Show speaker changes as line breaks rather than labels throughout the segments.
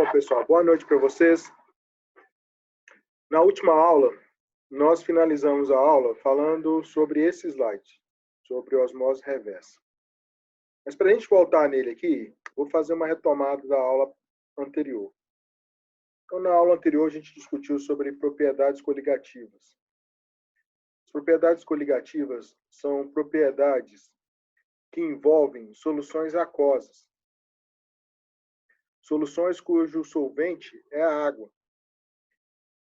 Bom, pessoal, boa noite para vocês. Na última aula, nós finalizamos a aula falando sobre esse slide, sobre osmose reversa. Mas para a gente voltar nele aqui, vou fazer uma retomada da aula anterior. Então, na aula anterior, a gente discutiu sobre propriedades coligativas. As propriedades coligativas são propriedades que envolvem soluções aquosas. Soluções cujo solvente é a água.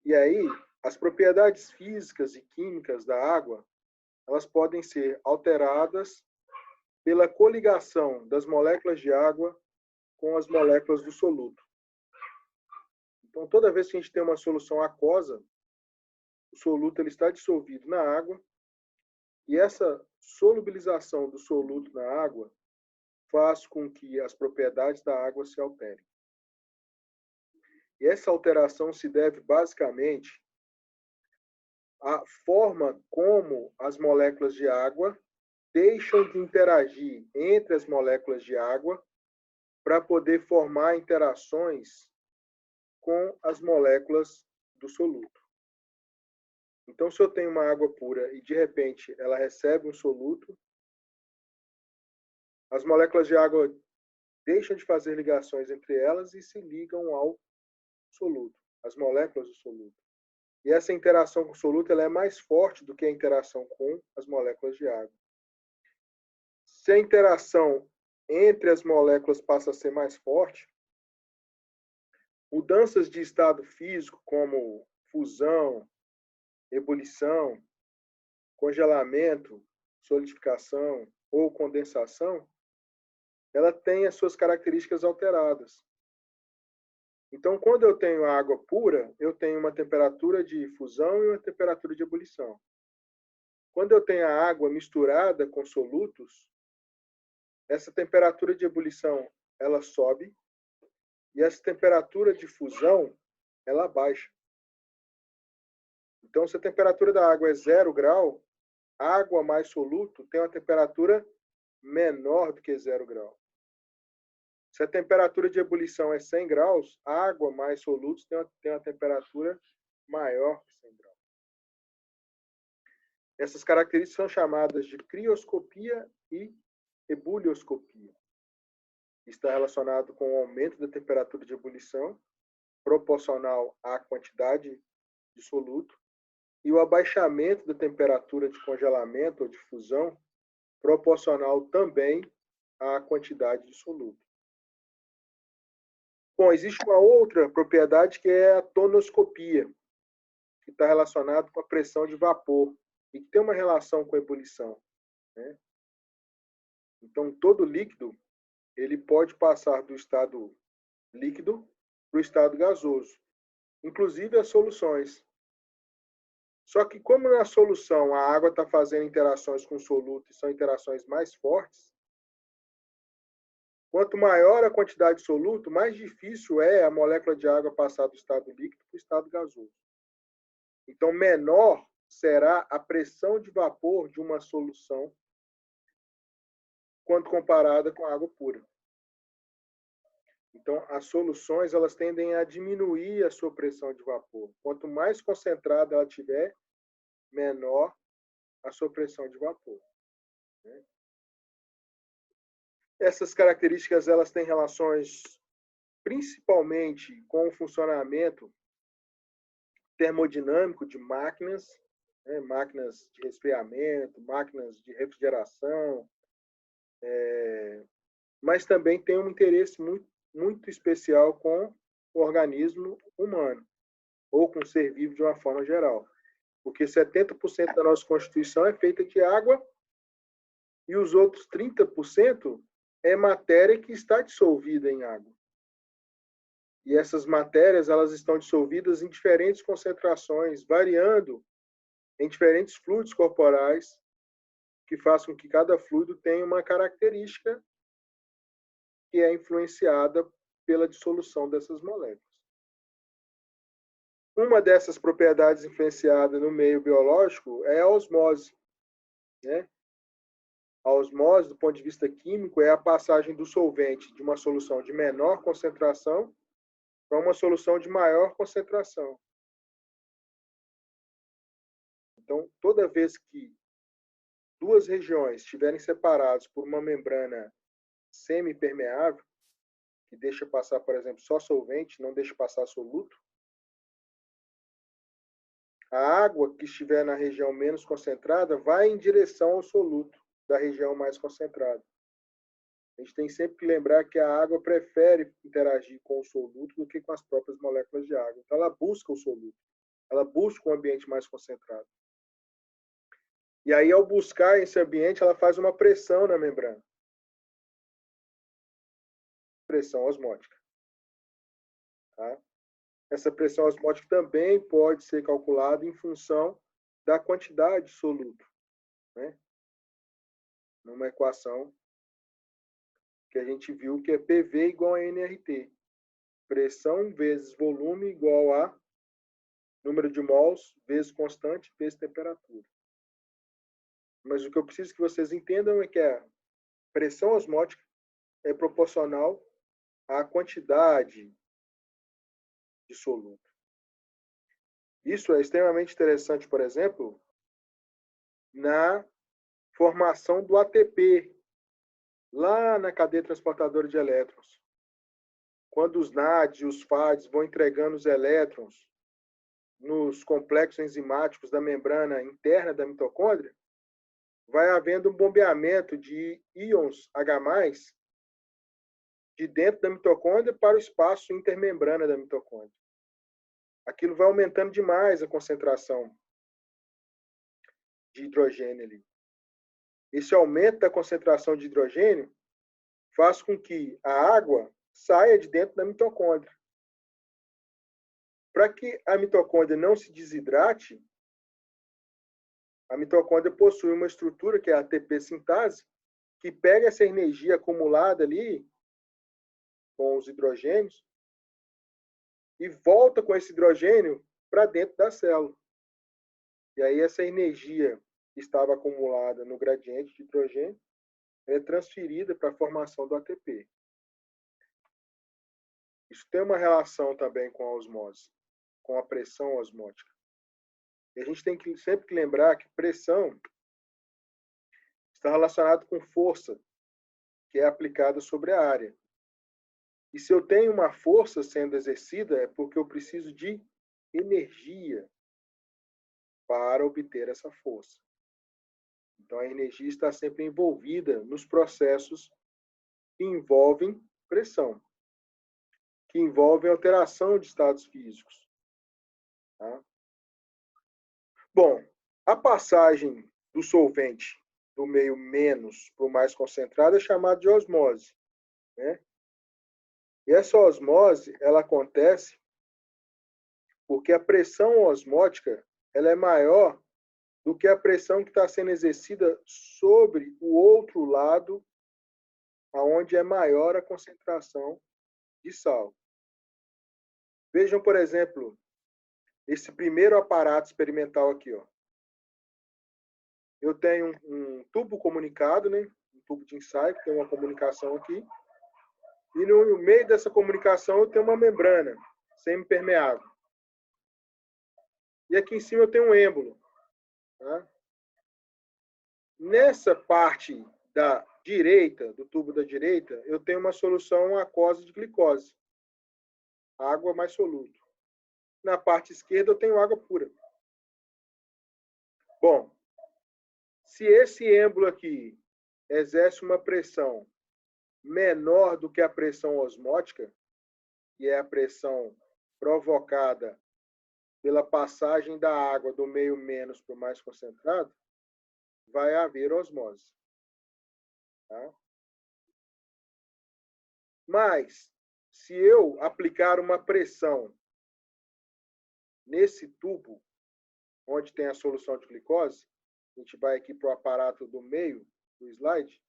E aí, as propriedades físicas e químicas da água, elas podem ser alteradas pela coligação das moléculas de água com as moléculas do soluto. Então, toda vez que a gente tem uma solução aquosa, o soluto ele está dissolvido na água, e essa solubilização do soluto na água faz com que as propriedades da água se alterem. E essa alteração se deve basicamente à forma como as moléculas de água deixam de interagir entre as moléculas de água para poder formar interações com as moléculas do soluto. Então, se eu tenho uma água pura e, de repente, ela recebe um soluto, as moléculas de água deixam de fazer ligações entre elas e se ligam ao soluto, as moléculas do soluto. E essa interação com o soluto ela é mais forte do que a interação com as moléculas de água. Se a interação entre as moléculas passa a ser mais forte, mudanças de estado físico, como fusão, ebulição, congelamento, solidificação ou condensação, ela tem as suas características alteradas. Então, quando eu tenho água pura, eu tenho uma temperatura de fusão e uma temperatura de ebulição. Quando eu tenho a água misturada com solutos, essa temperatura de ebulição ela sobe e essa temperatura de fusão ela baixa. Então, se a temperatura da água é 0 grau, água mais soluto tem uma temperatura menor do que 0 grau. Se a temperatura de ebulição é 100 graus, água mais solutos tem uma temperatura maior que 100 graus. Essas características são chamadas de crioscopia e ebulioscopia. Está relacionado com o aumento da temperatura de ebulição, proporcional à quantidade de soluto, e o abaixamento da temperatura de congelamento ou de fusão, proporcional também à quantidade de soluto. Bom, existe uma outra propriedade que é a tonoscopia, que está relacionada com a pressão de vapor e que tem uma relação com a ebulição, né? Então, todo líquido ele pode passar do estado líquido para o estado gasoso, inclusive as soluções. Só que como na solução a água está fazendo interações com o soluto e são interações mais fortes, quanto maior a quantidade de soluto, mais difícil é a molécula de água passar do estado líquido para o estado gasoso. Então, menor será a pressão de vapor de uma solução quando comparada com a água pura. Então, as soluções elas tendem a diminuir a sua pressão de vapor. Quanto mais concentrada ela tiver, menor a sua pressão de vapor, né? Essas características elas têm relações principalmente com o funcionamento termodinâmico de máquinas, né? Máquinas de resfriamento, máquinas de refrigeração, mas também tem um interesse muito especial com o organismo humano, ou com o ser vivo de uma forma geral. Porque 70% da nossa Constituição é feita de água e os outros 30% é matéria que está dissolvida em água. E essas matérias elas estão dissolvidas em diferentes concentrações, variando em diferentes fluidos corporais, que faz com que cada fluido tenha uma característica que é influenciada pela dissolução dessas moléculas. Uma dessas propriedades influenciadas no meio biológico é a osmose, né? A osmose, do ponto de vista químico, é a passagem do solvente de uma solução de menor concentração para uma solução de maior concentração. Então, toda vez que duas regiões estiverem separadas por uma membrana semi-permeável, que deixa passar, por exemplo, só solvente, não deixa passar soluto, a água que estiver na região menos concentrada vai em direção ao soluto da região mais concentrada. A gente tem sempre que lembrar que a água prefere interagir com o soluto do que com as próprias moléculas de água. Então, ela busca o soluto, ela busca um ambiente mais concentrado. E aí, ao buscar esse ambiente, ela faz uma pressão na membrana. Pressão osmótica. Tá? Essa pressão osmótica também pode ser calculada em função da quantidade de soluto, né? Numa equação que a gente viu que é PV igual a nRT. Pressão vezes volume igual a número de mols vezes constante vezes temperatura. Mas o que eu preciso que vocês entendam é que a pressão osmótica é proporcional à quantidade de soluto. Isso é extremamente interessante, por exemplo, na formação do ATP, lá na cadeia transportadora de elétrons. Quando os NADs e os FADs vão entregando os elétrons nos complexos enzimáticos da membrana interna da mitocôndria, vai havendo um bombeamento de íons H+, de dentro da mitocôndria para o espaço intermembrana da mitocôndria. Aquilo vai aumentando demais a concentração de hidrogênio ali. Esse aumento da concentração de hidrogênio faz com que a água saia de dentro da mitocôndria. Para que a mitocôndria não se desidrate, a mitocôndria possui uma estrutura, que é a ATP sintase, que pega essa energia acumulada ali com os hidrogênios e volta com esse hidrogênio para dentro da célula. E aí essa energia que estava acumulada no gradiente de hidrogênio é transferida para a formação do ATP. Isso tem uma relação também com a osmose, com a pressão osmótica. E a gente tem que sempre lembrar que pressão está relacionado com força, que é aplicada sobre a área. E se eu tenho uma força sendo exercida, é porque eu preciso de energia para obter essa força. Então, a energia está sempre envolvida nos processos que envolvem pressão, que envolvem alteração de estados físicos. Tá? Bom, a passagem do solvente do meio menos para o mais concentrado é chamada de osmose, né? E essa osmose, ela acontece porque a pressão osmótica ela é maior do que a pressão que está sendo exercida sobre o outro lado, aonde é maior a concentração de sal. Vejam, por exemplo, esse primeiro aparato experimental aqui, ó. Eu tenho um tubo comunicado, né? Um tubo de ensaio, que tem uma comunicação aqui. E no meio dessa comunicação eu tenho uma membrana semi-permeável. E aqui em cima eu tenho um êmbolo. Tá? Nessa parte da direita, do tubo da direita, eu tenho uma solução aquosa de glicose. Água mais soluto. Na parte esquerda eu tenho água pura. Bom, se esse êmbolo aqui exerce uma pressão menor do que a pressão osmótica, que é a pressão provocada pela passagem da água do meio menos para o mais concentrado, vai haver osmose. Tá? Mas, se eu aplicar uma pressão nesse tubo, onde tem a solução de glicose, a gente vai aqui para o aparato do meio do slide,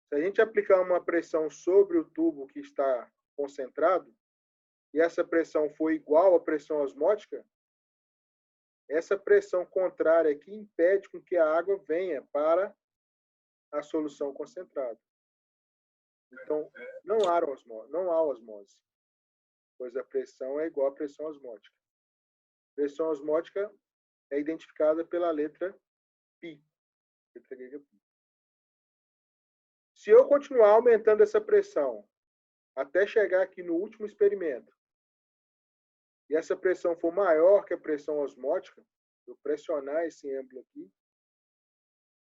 se a gente aplicar uma pressão sobre o tubo que está concentrado, e essa pressão for igual à pressão osmótica, essa pressão contrária aqui impede com que a água venha para a solução concentrada. Então, não há osmose. pois a pressão é igual à pressão osmótica. Pressão osmótica é identificada pela letra π, letra grega π. Se eu continuar aumentando essa pressão até chegar aqui no último experimento, e essa pressão for maior que a pressão osmótica, eu pressionar esse êmbolo aqui,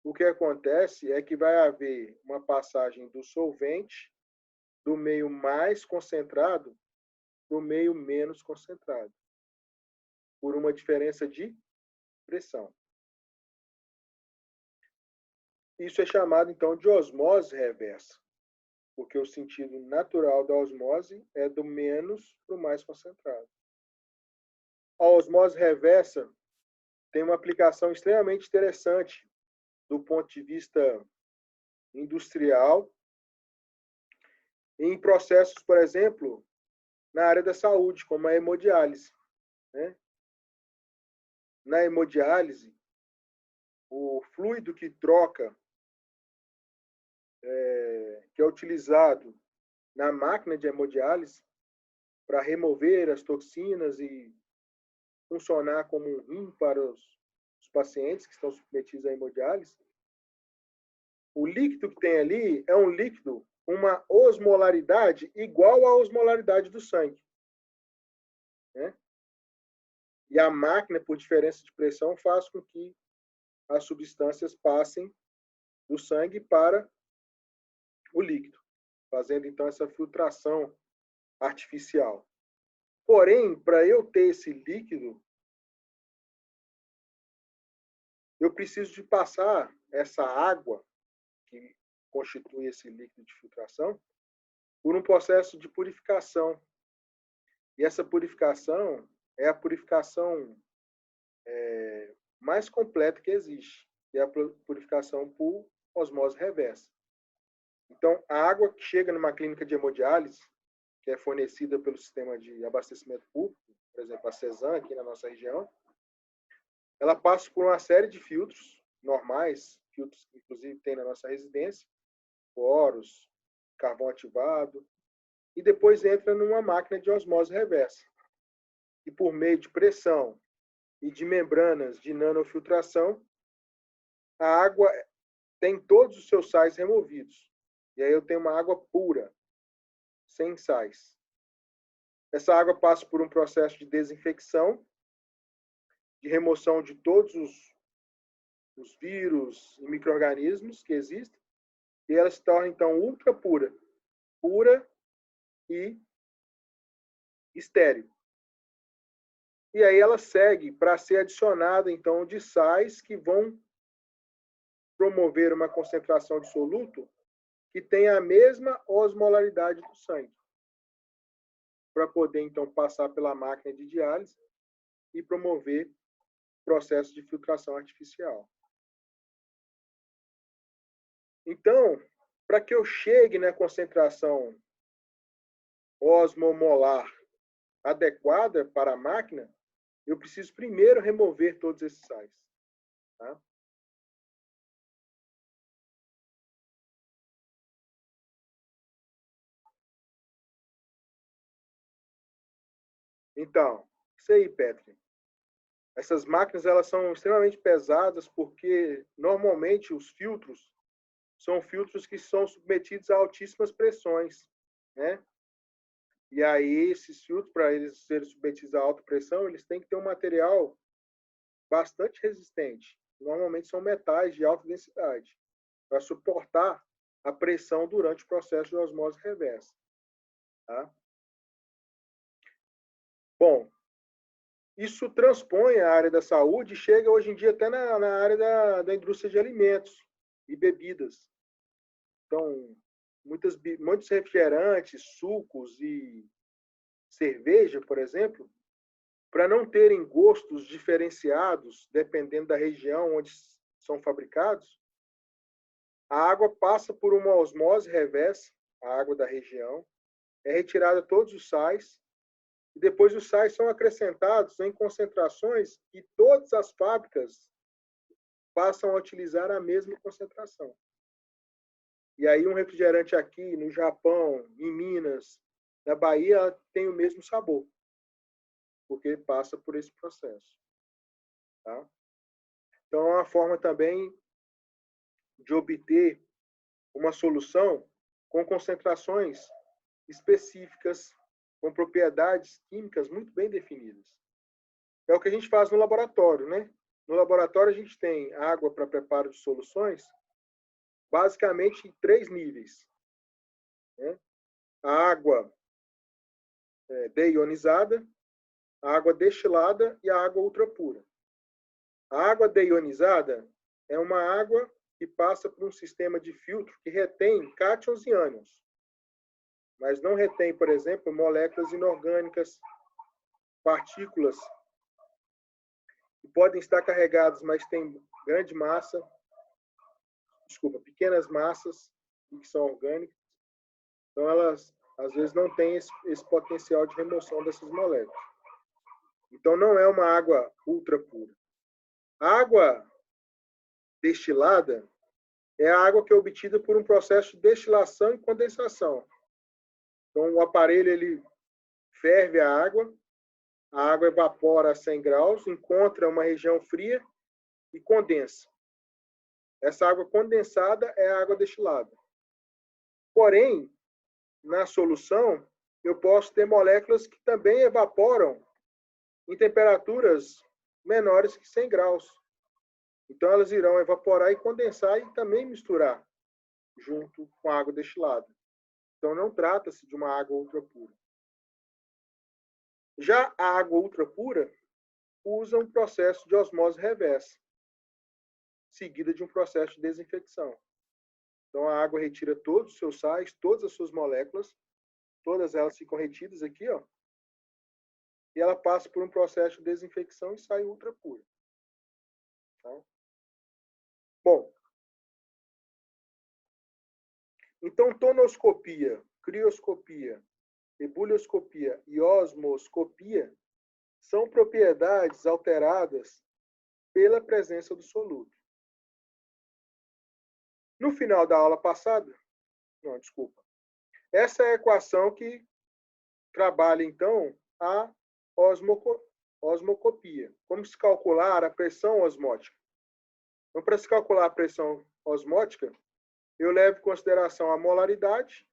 o que acontece é que vai haver uma passagem do solvente do meio mais concentrado para o meio menos concentrado, por uma diferença de pressão. Isso é chamado, então, de osmose reversa, porque o sentido natural da osmose é do menos para o mais concentrado. A osmose reversa tem uma aplicação extremamente interessante do ponto de vista industrial, em processos, por exemplo, na área da saúde, como a hemodiálise, né? Na hemodiálise, o fluido que troca, que é utilizado na máquina de hemodiálise para remover as toxinas e funcionar como um rim para os pacientes que estão submetidos à hemodiálise, o líquido que tem ali é um líquido com uma osmolaridade igual à osmolaridade do sangue, né? E a máquina, por diferença de pressão, faz com que as substâncias passem do sangue para o líquido, fazendo então essa filtração artificial. Porém, para eu ter esse líquido, eu preciso de passar essa água que constitui esse líquido de filtração por um processo de purificação. E essa purificação é a purificação mais completa que existe, que é a purificação por osmose reversa. Então, a água que chega numa clínica de hemodiálise, que é fornecida pelo sistema de abastecimento público, por exemplo, a CESAM, aqui na nossa região, ela passa por uma série de filtros normais, filtros que inclusive tem na nossa residência, poros, carvão ativado, e depois entra numa máquina de osmose reversa. E por meio de pressão e de membranas de nanofiltração, a água tem todos os seus sais removidos. E aí eu tenho uma água pura, sem sais. Essa água passa por um processo de desinfecção, de remoção de todos os vírus e micro-organismos que existem, e ela se torna, então, ultra pura. Pura e estéril. E aí ela segue para ser adicionada, então, de sais que vão promover uma concentração de soluto que tenha a mesma osmolaridade do sangue, para poder, então, passar pela máquina de diálise e promover processo de filtração artificial. Então, para que eu chegue na concentração osmomolar adequada para a máquina, eu preciso primeiro remover todos esses sais. Tá? Então, isso aí, Petri. Essas máquinas elas são extremamente pesadas porque, normalmente, os filtros são filtros que são submetidos a altíssimas pressões, né? E aí, esses filtros, para eles serem submetidos a alta pressão, eles têm que ter um material bastante resistente. Normalmente são metais de alta densidade, para suportar a pressão durante o processo de osmose reversa. Tá? Bom, isso transpõe a área da saúde e chega hoje em dia até na área da indústria de alimentos e bebidas. Então, muitos refrigerantes, sucos e cerveja, por exemplo, para não terem gostos diferenciados, dependendo da região onde são fabricados, a água passa por uma osmose reversa, a água da região, é retirada todos os sais, e depois os sais são acrescentados em concentrações que todas as fábricas passam a utilizar a mesma concentração. E aí um refrigerante aqui no Japão, em Minas, na Bahia ela tem o mesmo sabor, porque passa por esse processo. Tá? Então, é uma forma também de obter uma solução com concentrações específicas, com propriedades químicas muito bem definidas. É o que a gente faz no laboratório, né? No laboratório, a gente tem água para preparo de soluções, basicamente em 3 níveis. Né? A água deionizada, a água destilada e a água ultrapura. A água deionizada é uma água que passa por um sistema de filtro que retém cátions e ânions, mas não retém, por exemplo, moléculas inorgânicas, partículas que podem estar carregadas, mas têm grande massa, pequenas massas e que são orgânicas. Então, elas, às vezes, não têm esse potencial de remoção dessas moléculas. Então, não é uma água ultra pura. A água destilada é a água que é obtida por um processo de destilação e condensação. Então, o aparelho ele ferve a água evapora a 100 graus, encontra uma região fria e condensa. Essa água condensada é a água destilada. Porém, na solução, eu posso ter moléculas que também evaporam em temperaturas menores que 100 graus. Então, elas irão evaporar e condensar e também misturar junto com a água destilada. Então, não trata-se de uma água ultrapura. Já a água ultrapura usa um processo de osmose reversa, seguida de um processo de desinfecção. Então, a água retira todos os seus sais, todas as suas moléculas, todas elas ficam retidas aqui, ó, e ela passa por um processo de desinfecção e sai ultrapura. Tá? Bom, então, tonoscopia, crioscopia, ebulioscopia e osmoscopia são propriedades alteradas pela presença do soluto. No final da aula passada, essa é a equação que trabalha, então, a osmocopia. Como se calcular a pressão osmótica? Então, para se calcular a pressão osmótica, eu levo em consideração a molaridade,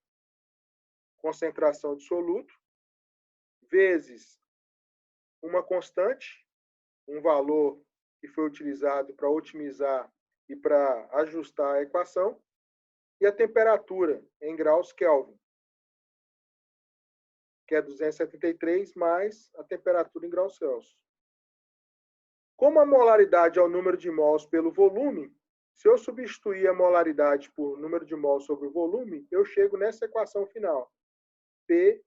concentração de soluto, vezes uma constante, um valor que foi utilizado para otimizar e para ajustar a equação, e a temperatura em graus Kelvin, que é 273 mais a temperatura em graus Celsius. Como a molaridade é o número de mols pelo volume, se eu substituir a molaridade por número de mols sobre o volume, eu chego nessa equação final. P,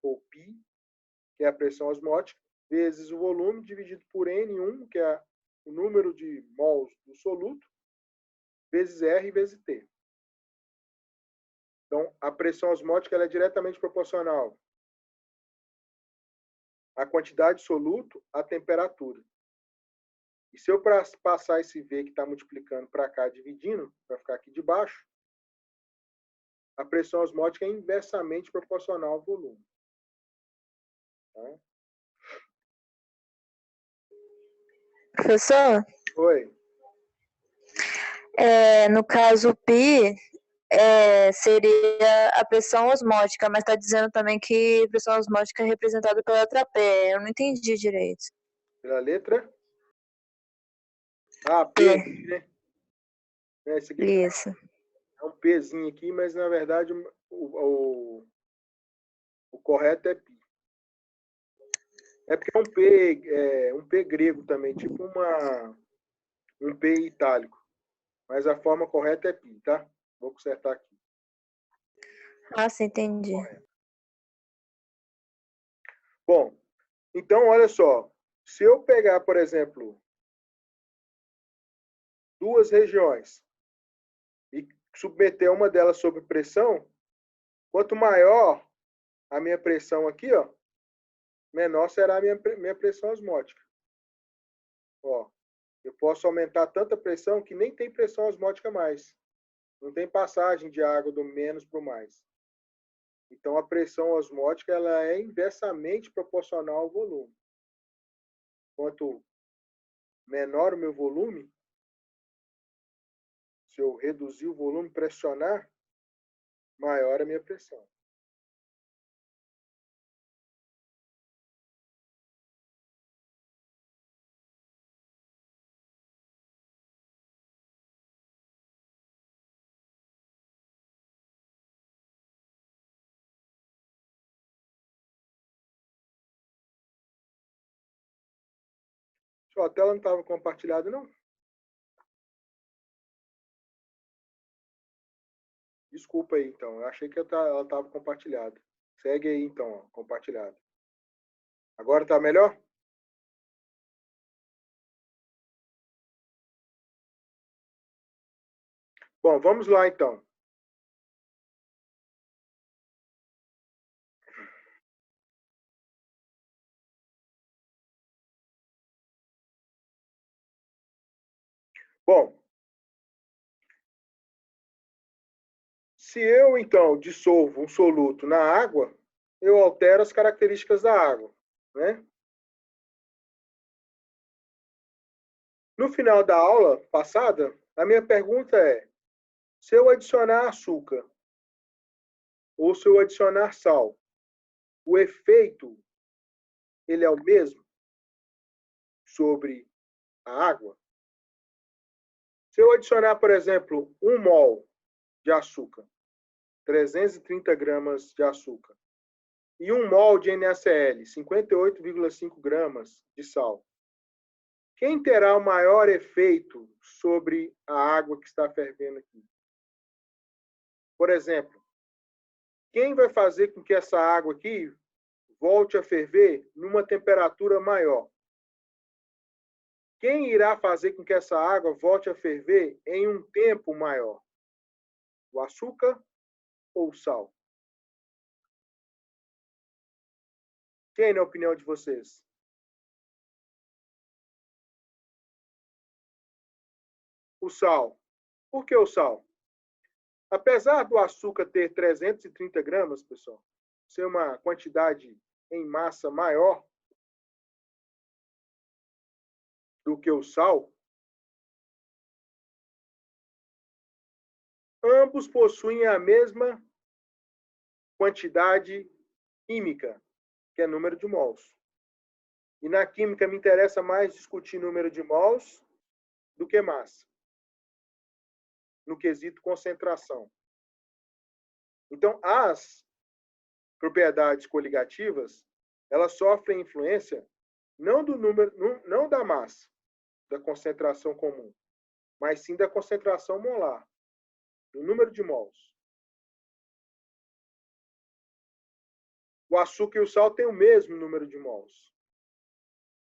ou π, que é a pressão osmótica, vezes o volume dividido por N1, que é o número de mols do soluto, vezes R vezes T. Então, a pressão osmótica ela é diretamente proporcional à quantidade de soluto à temperatura. E se eu passar esse V que está multiplicando para cá, dividindo, para ficar aqui de baixo, a pressão osmótica é inversamente proporcional ao volume. Tá?
Professor?
Oi.
No caso π, seria a pressão osmótica, mas está dizendo também que a pressão osmótica é representada pela letra P. Eu não entendi direito.
Pela letra? Ah, P, né? Esse aqui
Isso.
é um Pzinho aqui, mas na verdade o correto é π. É porque é um P grego também, tipo um P itálico. Mas a forma correta é π, tá? Vou consertar aqui.
Ah, sim, entendi.
Bom, então olha só. Se eu pegar, por exemplo, duas regiões e submeter uma delas sob pressão, quanto maior a minha pressão aqui, ó, menor será a minha pressão osmótica. Ó, eu posso aumentar tanta pressão que nem tem pressão osmótica mais. Não tem passagem de água do menos para o mais. Então, a pressão osmótica ela é inversamente proporcional ao volume. Quanto menor o meu volume, se eu reduzir o volume, pressionar, maior a minha pressão. Sua tela não estava compartilhada, não? Desculpa aí, então. Eu achei que ela estava compartilhada. Segue aí, então, ó, compartilhada. Agora está melhor? Bom, vamos lá, então. Bom, se eu, então, dissolvo um soluto na água, eu altero as características da água, né? No final da aula passada, a minha pergunta é: se eu adicionar açúcar ou se eu adicionar sal, o efeito ele é o mesmo sobre a água? Se eu adicionar, por exemplo, 1 mol de açúcar, 330 gramas de açúcar, e 1 mol de NaCl, 58,5 gramas de sal, quem terá o maior efeito sobre a água que está fervendo aqui? Por exemplo, quem vai fazer com que essa água aqui volte a ferver numa temperatura maior? Quem irá fazer com que essa água volte a ferver em um tempo maior? O açúcar ou o sal? Quem, na opinião de vocês? O sal. Por que o sal? Apesar do açúcar ter 330 gramas, pessoal, ser uma quantidade em massa maior do que o sal, ambos possuem a mesma quantidade química, que é número de mols. E na química me interessa mais discutir número de mols do que massa, no quesito concentração. Então, as propriedades coligativas, elas sofrem influência não do número, não da massa, da concentração comum, mas sim da concentração molar, do número de mols. O açúcar e o sal têm o mesmo número de mols,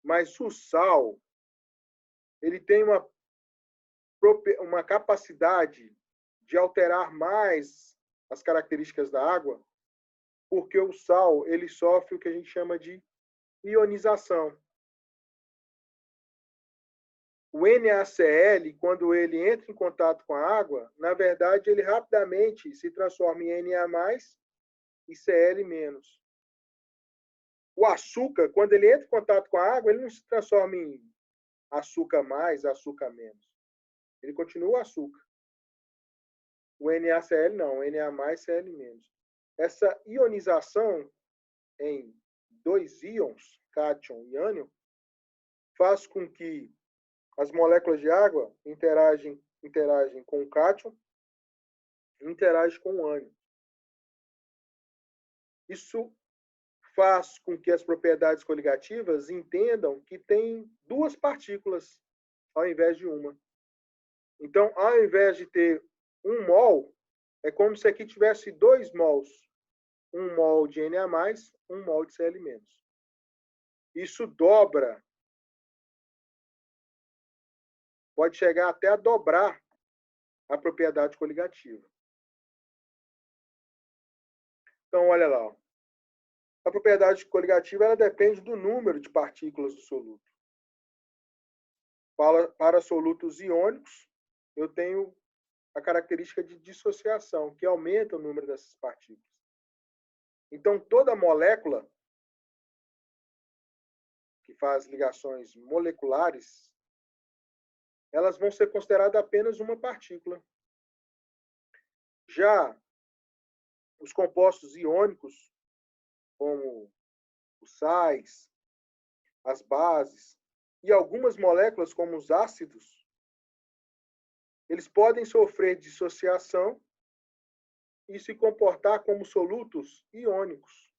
mas o sal ele tem uma capacidade de alterar mais as características da água, porque o sal ele sofre o que a gente chama de ionização. O NaCl, quando ele entra em contato com a água, na verdade ele rapidamente se transforma em Na+, e Cl-. O açúcar, quando ele entra em contato com a água, ele não se transforma em açúcar mais, açúcar menos. Ele continua açúcar. O NaCl não, Na+, Cl-. Essa ionização em dois íons, cátion e ânion, faz com que as moléculas de água interagem com o cátion e interagem com o ânion. Isso faz com que as propriedades coligativas entendam que tem duas partículas ao invés de uma. Então, ao invés de ter 1 mol, é como se aqui tivesse 2 mols. 1 mol de Na+, 1 mol de Cl-. Isso dobra, pode chegar até a dobrar a propriedade coligativa. Então, olha lá. A propriedade coligativa ela depende do número de partículas do soluto. Para solutos iônicos, eu tenho a característica de dissociação, que aumenta o número dessas partículas. Então, toda molécula que faz ligações moleculares, elas vão ser consideradas apenas uma partícula. Já os compostos iônicos, como os sais, as bases e algumas moléculas, como os ácidos, eles podem sofrer dissociação e se comportar como solutos iônicos,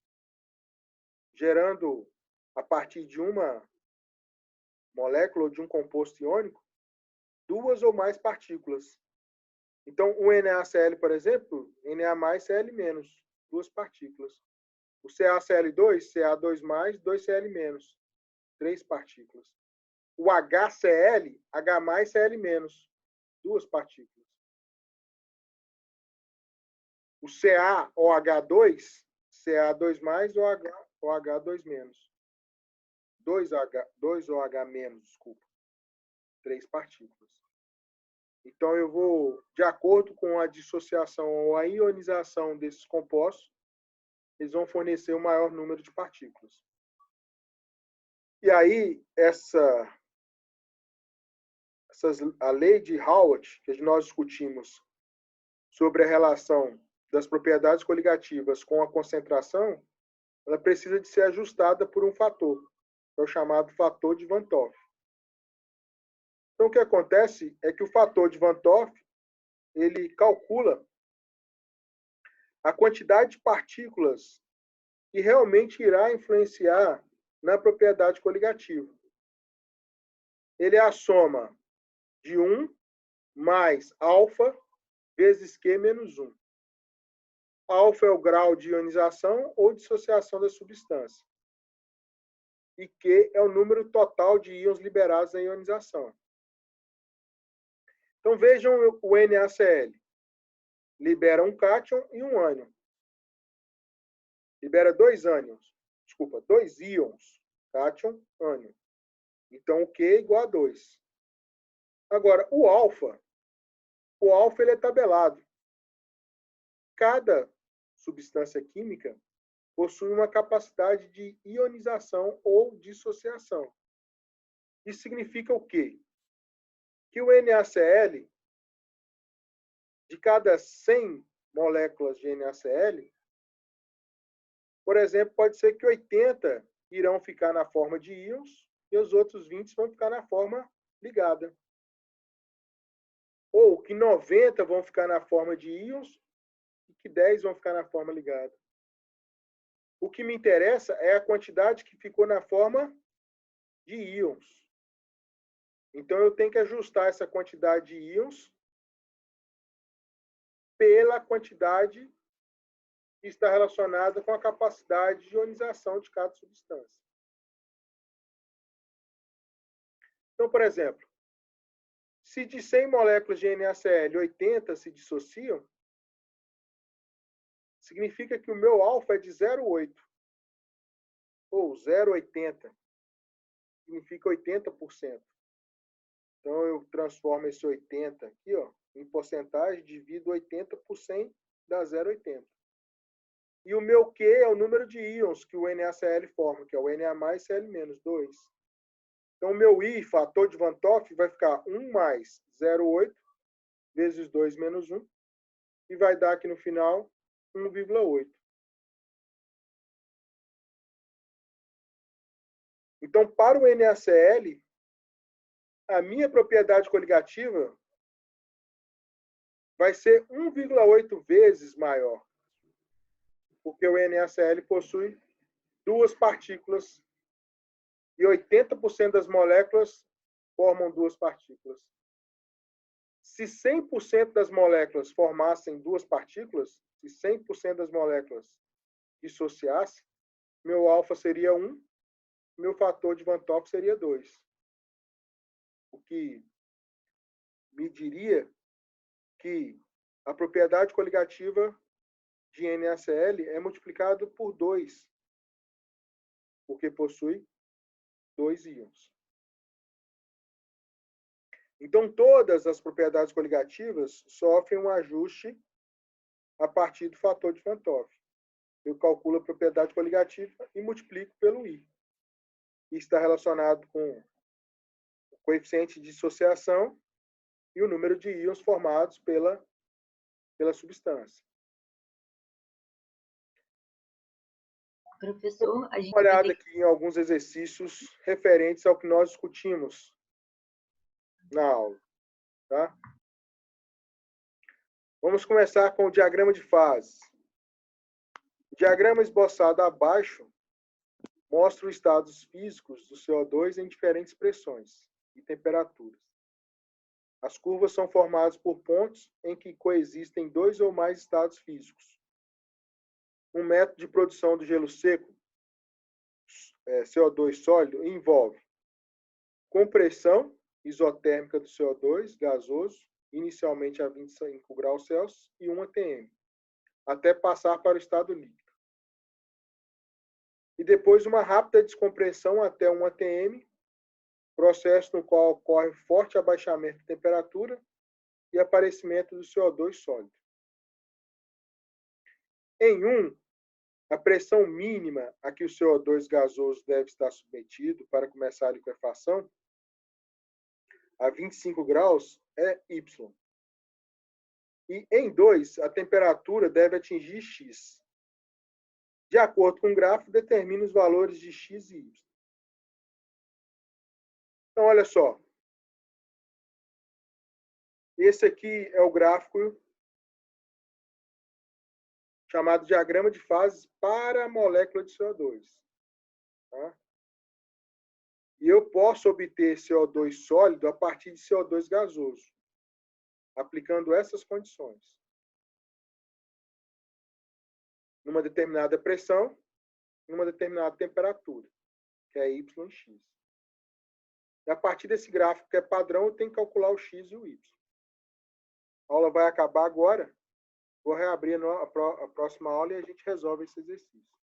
gerando, a partir de uma molécula ou de um composto iônico, duas ou mais partículas. Então, o NaCl, por exemplo, Na+, Cl-, duas partículas. O CaCl2, Ca2+, 2Cl-, três partículas. O HCl, H+, Cl-, duas partículas. O CaOH2, Ca2+, OH2-. 2OH-, desculpa. Três partículas. Então, eu vou, de acordo com a dissociação ou a ionização desses compostos, eles vão fornecer um maior número de partículas. E aí, a lei de Howard, que nós discutimos sobre a relação das propriedades coligativas com a concentração, ela precisa de ser ajustada por um fator, que é o chamado fator de Van 't Hoff. Então, o que acontece é que o fator de Van 't Hoff, ele calcula a quantidade de partículas que realmente irá influenciar na propriedade coligativa. Ele é a soma de 1 mais alfa vezes Q menos 1. Alfa é o grau de ionização ou dissociação da substância. E Q é o número total de íons liberados na ionização. Então, vejam o NaCl. Libera um cátion e um ânion. Libera dois íons. Cátion, ânion. Então, o Q é igual a 2. Agora, o alfa ele é tabelado. Cada substância química possui uma capacidade de ionização ou dissociação. Isso significa o quê? Que o NaCl, de cada 100 moléculas de NaCl, por exemplo, pode ser que 80 irão ficar na forma de íons e os outros 20 vão ficar na forma ligada. Ou que 90 vão ficar na forma de íons e que 10 vão ficar na forma ligada. O que me interessa é a quantidade que ficou na forma de íons. Então, eu tenho que ajustar essa quantidade de íons pela quantidade que está relacionada com a capacidade de ionização de cada substância. Então, por exemplo, se de 100 moléculas de NaCl, 80 se dissociam, significa que o meu alfa é de 0,8. Ou 0,80. Significa 80%. Então, eu transformo esse 80 aqui, em porcentagem, divido 80 por 100, dá 0,80. E o meu Q é o número de íons que o NaCl forma, que é o Na+, Cl-, 2. Então, o meu I, fator de Van 't Hoff, vai ficar 1 mais 0,8 vezes 2 menos 1, e vai dar aqui no final 1,8. Então, para o NaCl, a minha propriedade coligativa vai ser 1,8 vezes maior, porque o NaCl possui duas partículas e 80% das moléculas formam duas partículas. Se 100% das moléculas formassem duas partículas, se 100% das moléculas dissociassem, meu alfa seria 1, meu fator de Van 't Hoff seria 2. O que me diria que a propriedade coligativa de NaCl é multiplicado por 2, porque possui 2 íons. Então, todas as propriedades coligativas sofrem um ajuste a partir do fator de Van 't Hoff. Eu calculo a propriedade coligativa e multiplico pelo I. Isso está relacionado com o coeficiente de dissociação e o número de íons formados pela substância.
Professor, a gente
Uma olhada aqui em alguns exercícios referentes ao que nós discutimos na aula. Tá? Vamos começar com o diagrama de fases. O diagrama esboçado abaixo mostra os estados físicos do CO2 em diferentes pressões e temperaturas. As curvas são formadas por pontos em que coexistem dois ou mais estados físicos. Um método de produção do gelo seco, CO2 sólido, envolve compressão isotérmica do CO2 gasoso, inicialmente a 25 graus Celsius e 1 atm, até passar para o estado líquido. E depois uma rápida descompressão até 1 atm, processo no qual ocorre forte abaixamento de temperatura e aparecimento do CO2 sólido. Em 1, a pressão mínima a que o CO2 gasoso deve estar submetido para começar a liquefação, a 25 graus, é Y. E em 2, a temperatura deve atingir X. De acordo com o gráfico, determina os valores de X e Y. Então, olha só. Esse aqui é o gráfico chamado diagrama de fases para a molécula de CO2. Tá? E eu posso obter CO2 sólido a partir de CO2 gasoso, aplicando essas condições. Numa determinada pressão, numa determinada temperatura, que é Y e X. E a partir desse gráfico que é padrão, eu tenho que calcular o X e o Y. A aula vai acabar agora. Vou reabrir a próxima aula e a gente resolve esse exercício.